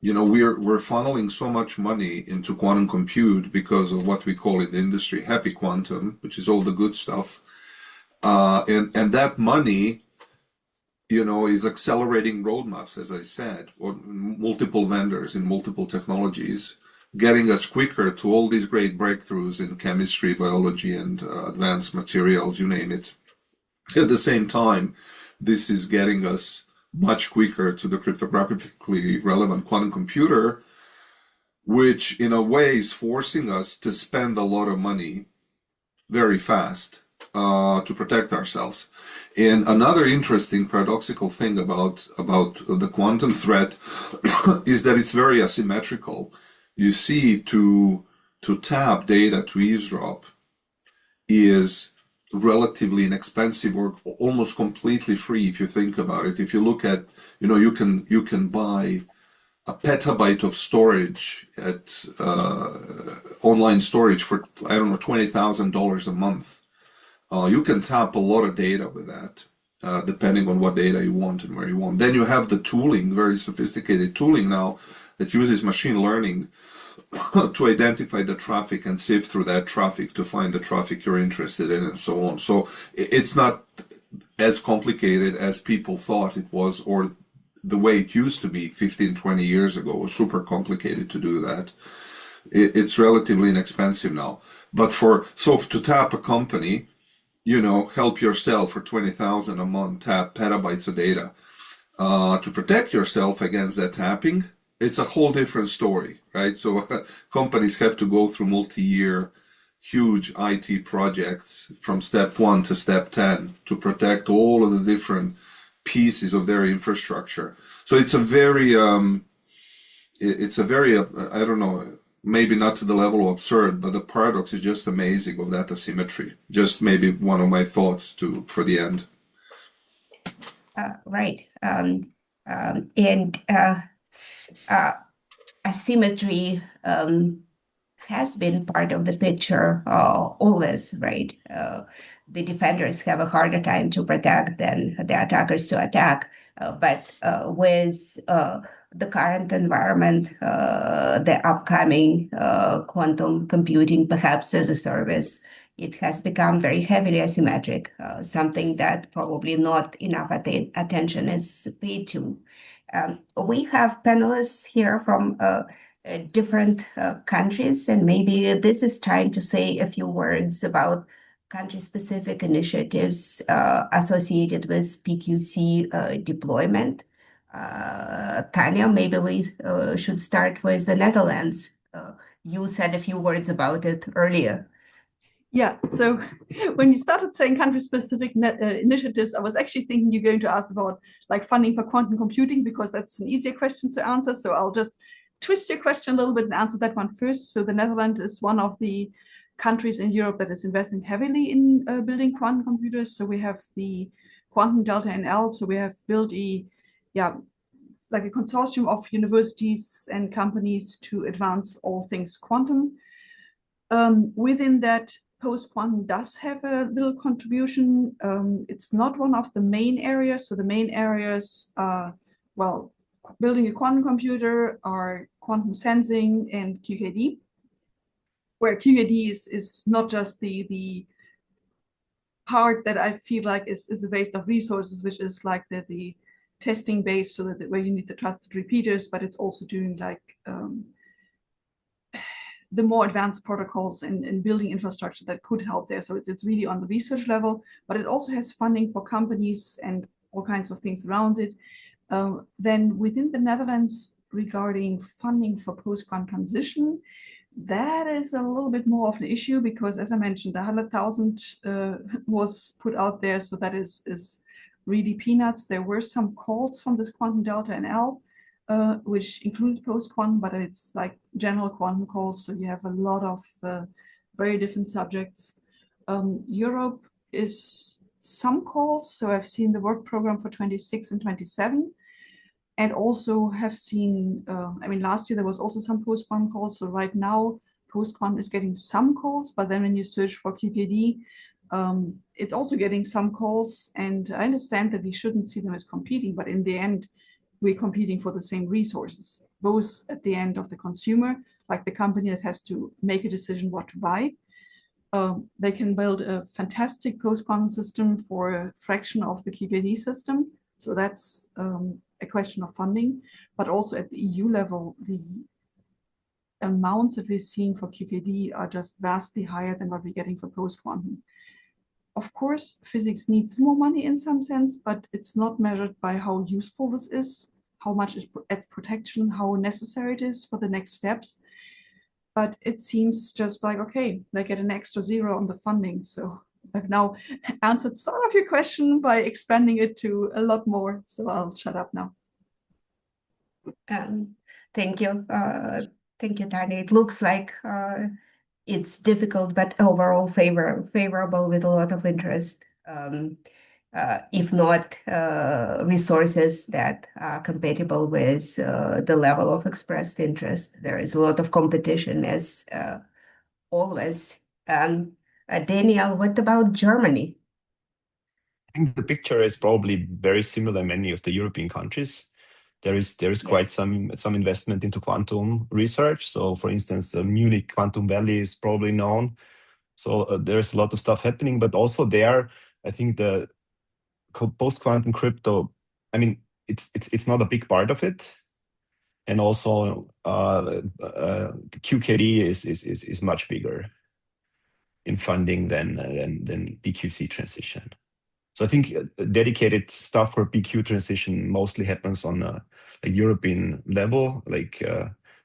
you know, we're funneling so much money into quantum compute because of what we call in the industry happy quantum, which is all the good stuff. And that money, you know, is accelerating roadmaps, as I said, or multiple vendors in multiple technologies, getting us quicker to all these great breakthroughs in chemistry, biology, and advanced materials, you name it. At the same time, this is getting us much quicker to the cryptographically relevant quantum computer, which in a way is forcing us to spend a lot of money very fast to protect ourselves. And another interesting paradoxical thing about the quantum threat is that it's very asymmetrical. You see, to tap data to eavesdrop is relatively inexpensive or almost completely free if you think about it. If you look at, you know, you can buy a petabyte of storage at online storage for, I don't know, $20,000 a month. You can tap a lot of data with that, depending on what data you want and where you want. Then you have the tooling, very sophisticated tooling now that uses machine learning to identify the traffic and sift through that traffic to find the traffic you're interested in and so on. So it's not as complicated as people thought it was, or the way it used to be 15, 20 years ago. It was super complicated to do that. It's relatively inexpensive now. But so to tap a company, you know, help yourself for $20,000 a month, tap petabytes of data. To protect yourself against that tapping, it's a whole different story, right? So companies have to go through multi-year, huge IT projects from step 1 to step 10 to protect all of the different pieces of their infrastructure. So it's a very, I don't know, maybe not to the level of absurd, but the paradox is just amazing of that asymmetry. Just maybe one of my thoughts for the end. Right. Asymmetry has been part of the picture always, right? The defenders have a harder time to protect than the attackers to attack. But with the current environment, the upcoming quantum computing, perhaps as a service, it has become very heavily asymmetric, something that probably not enough attention is paid to. We have panelists here from different countries, and maybe this is time to say a few words about country-specific initiatives associated with PQC deployment. Tanja, maybe we should start with the Netherlands. You said a few words about it earlier. Yeah, so when you started saying country-specific initiatives, I was actually thinking you're going to ask about like funding for quantum computing, because that's an easier question to answer. So I'll just twist your question a little bit and answer that one first. So the Netherlands is one of the countries in Europe that is investing heavily in building quantum computers. So we have the Quantum Delta NL. So we have built like a consortium of universities and companies to advance all things quantum. Within that, post-quantum does have a little contribution. It's not one of the main areas. So the main areas are, well, building a quantum computer are quantum sensing and QKD, where QKD is not just the part that I feel like is a waste of resources, which is like the testing base, so that where you need the trusted repeaters, but it's also doing like the more advanced protocols and building infrastructure that could help there. So it's really on the research level, but it also has funding for companies and all kinds of things around it. Then within the Netherlands, regarding funding for post-quantum transition, that is a little bit more of an issue because, as I mentioned, the 100,000 was put out there, so that is really peanuts. There were some calls from this quantum delta NL, which includes post-quantum, but it's like general quantum calls, so you have a lot of very different subjects. Europe is some calls, so I've seen the work program for 26 and 27. And also have seen, I mean, last year there was also some post-quantum calls. So right now, post-quantum is getting some calls, but then when you search for QKD, it's also getting some calls. And I understand that we shouldn't see them as competing, but in the end, we're competing for the same resources, both at the end of the consumer, like the company that has to make a decision what to buy. They can build a fantastic post-quantum system for a fraction of the QKD system. So that's a question of funding, but also at the EU level, the amounts that we're seeing for QKD are just vastly higher than what we're getting for post-quantum. Of course, physics needs more money in some sense, but it's not measured by how useful this is, how much it adds protection, how necessary it is for the next steps. But it seems just like, okay, they get an extra zero on the funding. So I've now answered some of your question by expanding it to a lot more. So I'll shut up now. Thank you. Thank you, Tanja. It looks like it's difficult, but overall favorable with a lot of interest. If not resources that are compatible with the level of expressed interest. There is a lot of competition as always. Daniel, what about Germany? I think the picture is probably very similar in many of the European countries. There is quite some investment into quantum research. So, for instance, the Munich Quantum Valley is probably known. So there's a lot of stuff happening, but also there, I think the post-quantum crypto, I mean, it's not a big part of it, and also QKD is much bigger in funding than BQC transition. So I think dedicated stuff for BQ transition mostly happens on a European level, like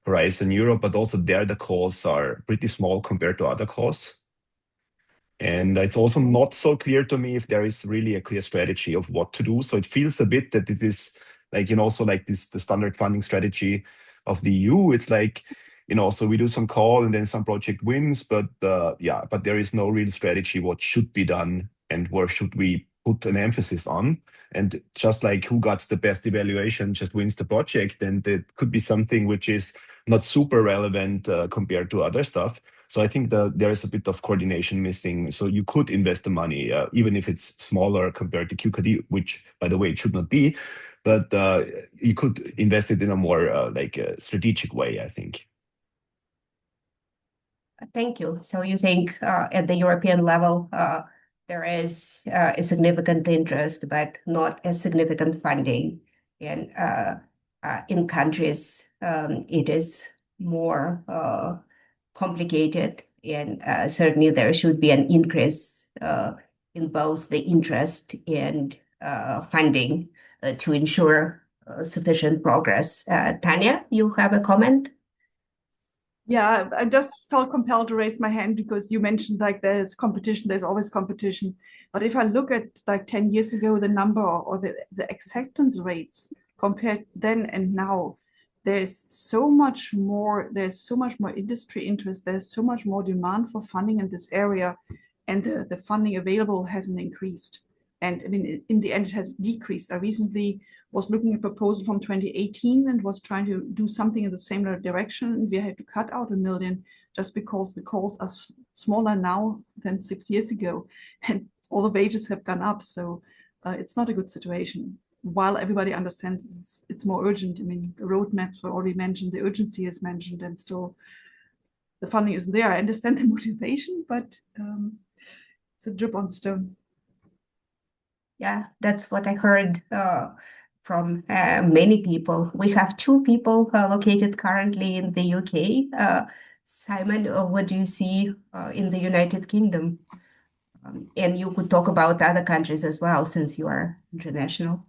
Horizon Europe, but also there the calls are pretty small compared to other calls. And it's also not so clear to me if there is really a clear strategy of what to do. So it feels a bit that it is like, also like the standard funding strategy of the EU. It's like, so we do some call and then some project wins, but but there is no real strategy what should be done and where should we put an emphasis on. And just like who got the best evaluation just wins the project, and it could be something which is not super relevant compared to other stuff. So I think there is a bit of coordination missing. So you could invest the money, even if it's smaller compared to QKD, which, by the way, it should not be. But you could invest it in a more strategic way, I think. Thank you. So you think at the European level, there is a significant interest, but not as significant funding. And in countries, it is more complicated. And certainly there should be an increase in both the interest and funding to ensure sufficient progress. Tanja, you have a comment? Yeah, I just felt compelled to raise my hand because you mentioned like there's competition, there's always competition. But if I look at like 10 years ago, the number or the acceptance rates compared then and now, there's so much more industry interest, there's so much more demand for funding in this area, and the funding available hasn't increased. And I mean, in the end, it has decreased. I recently was looking at a proposal from 2018 and was trying to do something in the same direction. And we had to cut out 1 million just because the calls are smaller now than 6 years ago. And all the wages have gone up. So it's not a good situation. While everybody understands it's more urgent. I mean, the roadmaps were already mentioned, the urgency is mentioned, and still the funding isn't there. I understand the motivation, but it's a drip on stone. Yeah, that's what I heard from many people. We have 2 people located currently in the UK. Simon, what do you see in the United Kingdom? And you could talk about other countries as well, since you are international.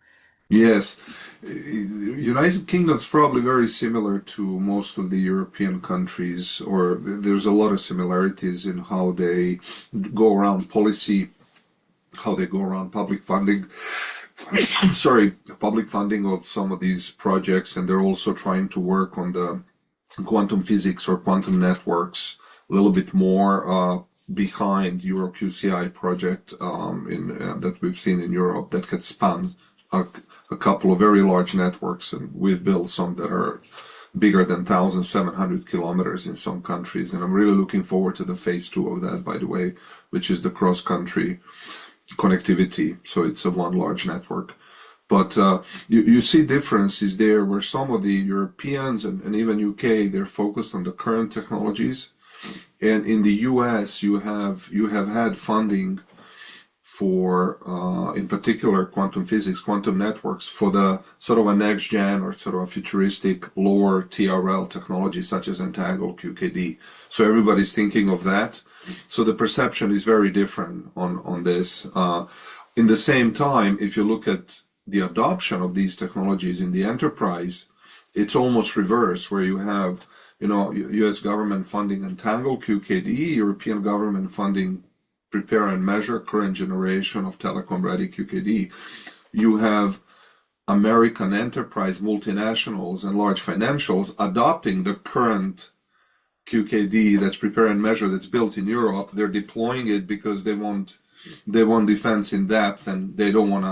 Yes. United Kingdom's probably very similar to most of the European countries, or there's a lot of similarities in how they go around policy, how they go around public funding. Sorry, public funding of some of these projects, and they're also trying to work on the quantum physics or quantum networks a little bit more behind EuroQCI project that we've seen in Europe that could span a couple of very large networks, and we've built some that are bigger than 1,700 kilometers in some countries. And I'm really looking forward to the phase 2 of that, by the way, which is the cross-country connectivity. So it's a one large network. But you see differences there where some of the Europeans and even UK, they're focused on the current technologies. And in the US, you have had funding for, in particular, quantum physics, quantum networks, for the sort of a next gen or sort of a futuristic lower TRL technology such as entangled QKD. So everybody's thinking of that. So the perception is very different on this. In the same time, if you look at the adoption of these technologies in the enterprise, it's almost reverse, where you have, US government funding entangled QKD, European government funding prepare and measure current generation of telecom-ready QKD. You have American enterprise multinationals and large financials adopting the current QKD that's prepare and measure that's built in Europe. They're deploying it because they want defense in depth, and they don't want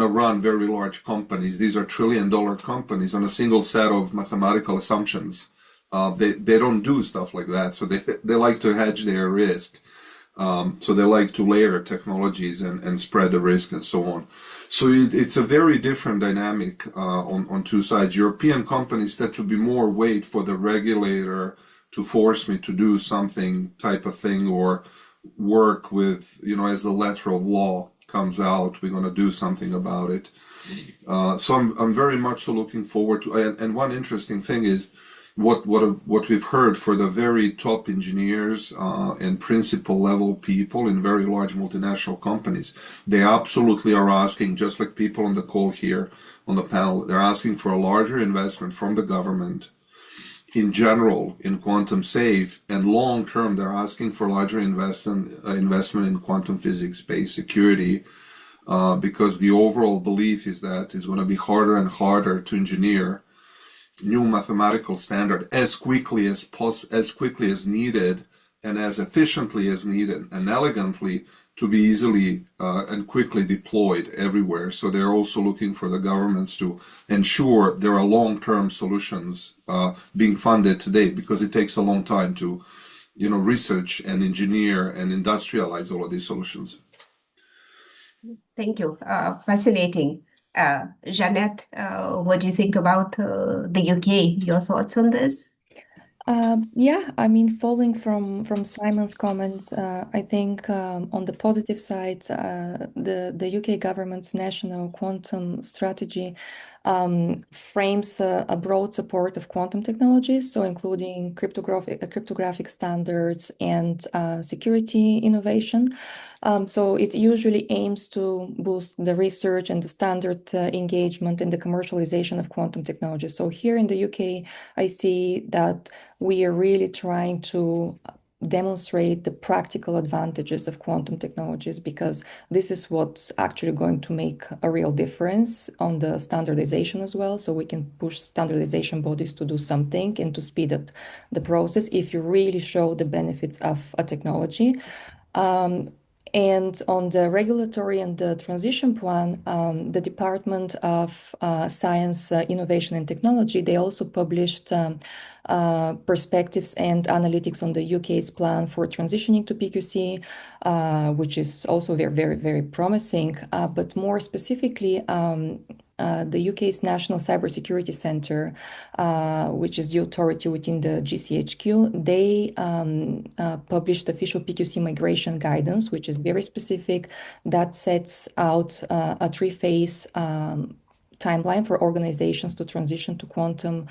to run very large companies. These are trillion-dollar companies on a single set of mathematical assumptions. They don't do stuff like that, so they like to hedge their risk. So they like to layer technologies and spread the risk and so on. So it's a very different dynamic on two sides. European companies tend to be more wait for the regulator to force me to do something type of thing, or work with, as the letter of law comes out, we're going to do something about it. So I'm very much so looking forward to, and one interesting thing is what we've heard for the very top engineers and principal level people in very large multinational companies. They absolutely are asking, just like people on the call here on the panel, they're asking for a larger investment from the government in general in quantum safe, and long term they're asking for larger investment in quantum physics-based security, because the overall belief is that it's going to be harder and harder to engineer new mathematical standard as quickly as needed, and as efficiently as needed, and elegantly, to be easily and quickly deployed everywhere. So they're also looking for the governments to ensure there are long-term solutions being funded today, because it takes a long time to, research and engineer and industrialize all of these solutions. Thank you. Fascinating. Jeanette, what do you think about the UK? Your thoughts on this? Yeah, I mean, following from Simon's comments, I think on the positive side, the UK government's national quantum strategy frames a broad support of quantum technologies, so including cryptographic standards and security innovation. So it usually aims to boost the research and the standard engagement in the commercialization of quantum technology. So here in the UK, I see that we are really trying to demonstrate the practical advantages of quantum technologies, because this is what's actually going to make a real difference on the standardization as well. So we can push standardization bodies to do something and to speed up the process if you really show the benefits of a technology. And on the regulatory and the transition plan, the Department of Science, Innovation and Technology, they also published perspectives and analytics on the UK's plan for transitioning to PQC, which is also very, very, very promising. But more specifically, the UK's National Cybersecurity Centre, which is the authority within the GCHQ, they published official PQC migration guidance, which is very specific, that sets out a three-phase timeline for organizations to transition to quantum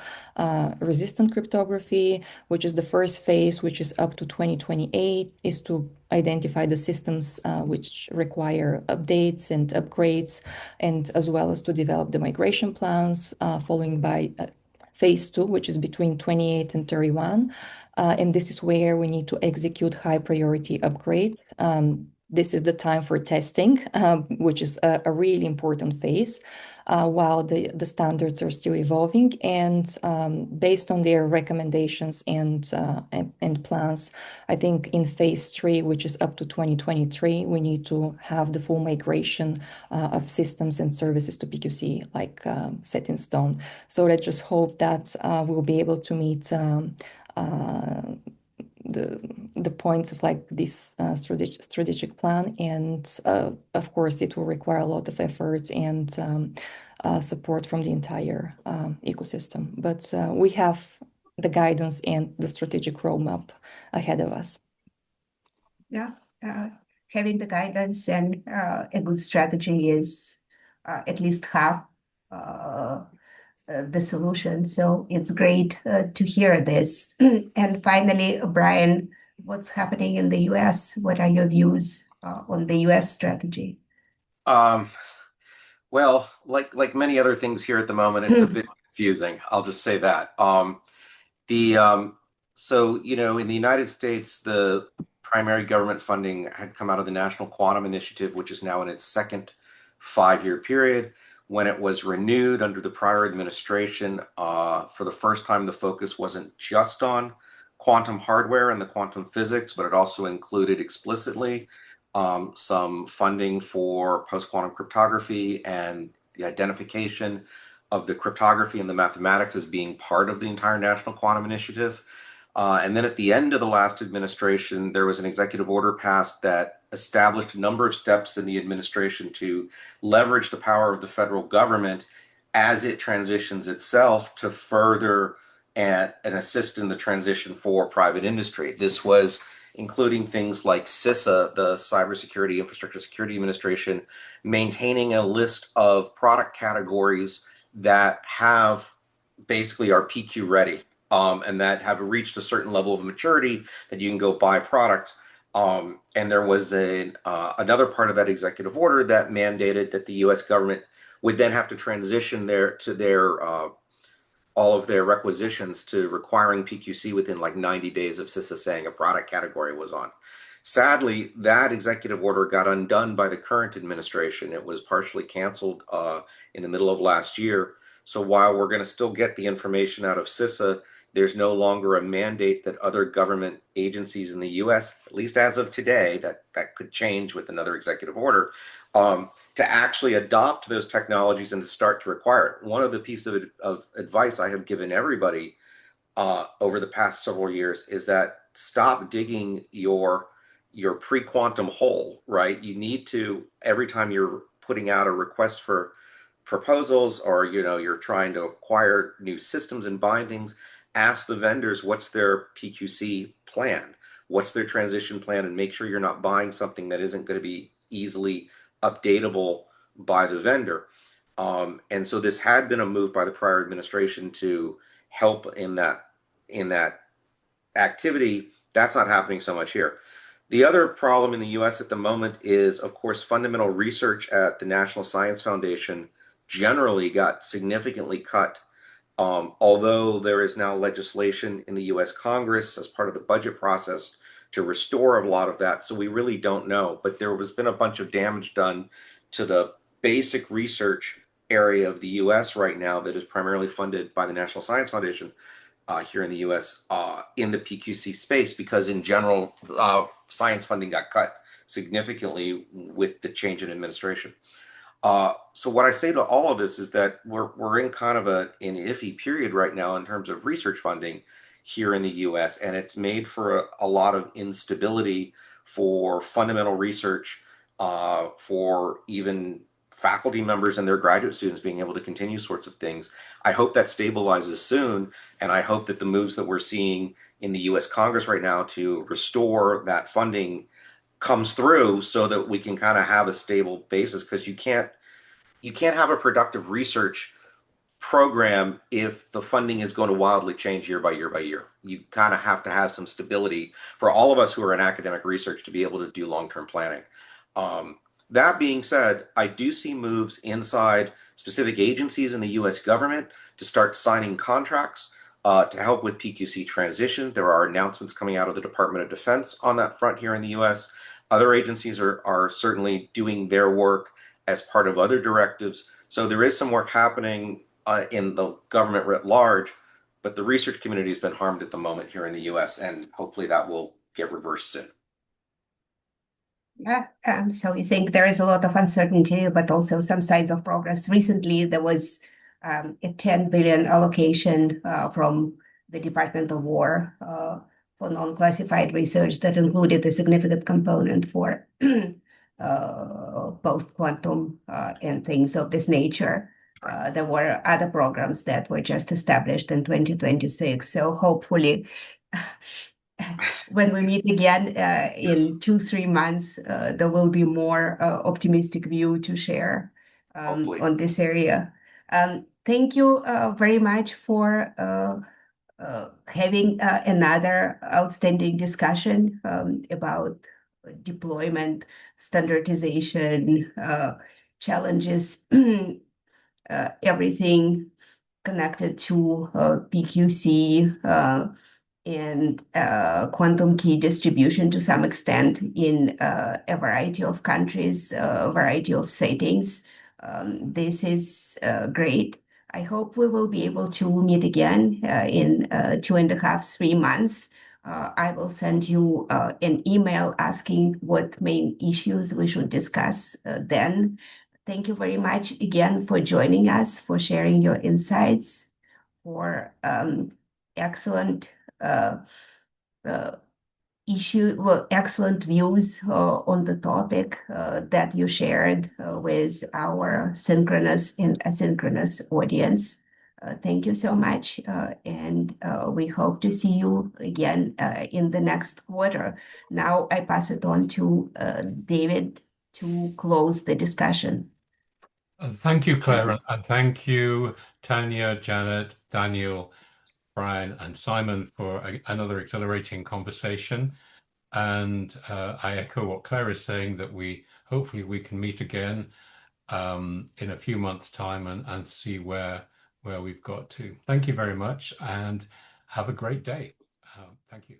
resistant cryptography, which is the first phase, which is up to 2028, is to identify the systems which require updates and upgrades, and as well as to develop the migration plans, following by phase 2, which is between 28 and 31. And this is where we need to execute high priority upgrades. This is the time for testing, which is a really important phase, while the standards are still evolving. And based on their recommendations and plans, I think in phase 3, which is up to 2023, we need to have the full migration of systems and services to PQC, like set in stone. So let's just hope that we'll be able to meet the points of like this strategic plan, and of course it will require a lot of efforts and support from the entire ecosystem, but we have the guidance and the strategic roadmap ahead of us. Yeah, having the guidance and a good strategy is at least half the solution. So it's great to hear this. And finally, Brian, what's happening in the US? What are your views on the US strategy? Well, like many other things here at the moment, it's a bit confusing. I'll just say that. So, you know, in the United States, the primary government funding had come out of the National Quantum Initiative, which is now in its second 5-year period. When it was renewed under the prior administration, for the first time, the focus wasn't just on quantum hardware and the quantum physics, but it also included explicitly some funding for post-quantum cryptography and the identification of the cryptography and the mathematics as being part of the entire National Quantum Initiative. And then at the end of the last administration, there was an executive order passed that established a number of steps in the administration to leverage the power of the federal government as it transitions itself to further and assist in the transition for private industry. This was including things like CISA, the Cybersecurity Infrastructure Security Administration, maintaining a list of product categories that have basically are PQ ready, and that have reached a certain level of maturity that you can go buy products. And there was another part of that executive order that mandated that the U.S. government would then have to transition all of their requisitions to requiring PQC within like 90 days of CISA saying a product category was on. Sadly, that executive order got undone by the current administration. It was partially canceled in the middle of last year. So while we're going to still get the information out of CISA, there's no longer a mandate that other government agencies in the U.S., at least as of today, that could change with another executive order, to actually adopt those technologies and to start to require it. One of the pieces of advice I have given everybody over the past several years is that stop digging your pre-quantum hole, right? You need to, every time you're putting out a request for proposals, or you're trying to acquire new systems and buying things, ask the vendors what's their PQC plan, what's their transition plan, and make sure you're not buying something that isn't going to be easily updatable by the vendor. And so this had been a move by the prior administration to help in that activity. That's not happening so much here. The other problem in the US at the moment is, of course, fundamental research at the National Science Foundation generally got significantly cut. Although there is now legislation in the US Congress as part of the budget process to restore a lot of that. So we really don't know, but there has been a bunch of damage done to the basic research area of the US right now that is primarily funded by the National Science Foundation here in the US in the PQC space, because in general, science funding got cut significantly with the change in administration. So what I say to all of this is that we're in kind of an iffy period right now in terms of research funding here in the US, and it's made for a lot of instability for fundamental research, for even faculty members and their graduate students being able to continue sorts of things. I hope that stabilizes soon, and I hope that the moves that we're seeing in the US Congress right now to restore that funding comes through so that we can kind of have a stable basis, because you can't you can't have a productive research program if the funding is going to wildly change year by year by year. You kind of have to have some stability for all of us who are in academic research to be able to do long-term planning. That being said, I do see moves inside specific agencies in the US government to start signing contracts to help with PQC transition. There are announcements coming out of the Department of Defense on that front here in the US. Other agencies are certainly doing their work as part of other directives. So there is some work happening in the government writ large, but the research community has been harmed at the moment here in the US, and hopefully that will get reversed soon. Yeah, so we think there is a lot of uncertainty, but also some signs of progress. Recently, there was a 10 billion allocation from the Department of War for non-classified research that included a significant component for post-quantum and things of this nature. There were other programs that were just established in 2026. So hopefully, when we meet again in 2-3 months, there will be more optimistic view to share on this area. Thank you very much for having another outstanding discussion about deployment, standardization, challenges, everything connected to PQC and quantum key distribution to some extent in a variety of countries, a variety of settings. This is great. I hope we will be able to meet again in 2.5-3 months. I will send you an email asking what main issues we should discuss then. Thank you very much again for joining us, for sharing your insights, for excellent excellent views on the topic that you shared with our synchronous and asynchronous audience. Thank you so much, and we hope to see you again in the next quarter. Now I pass it on to David to close the discussion. Thank you, Claire, and thank you, Tanja, Janet, Daniel, Brian, and Simon for another exhilarating conversation. And I echo what Claire is saying, that hopefully we can meet again in a few months' time and see where we've got to. Thank you very much, and have a great day. Thank you.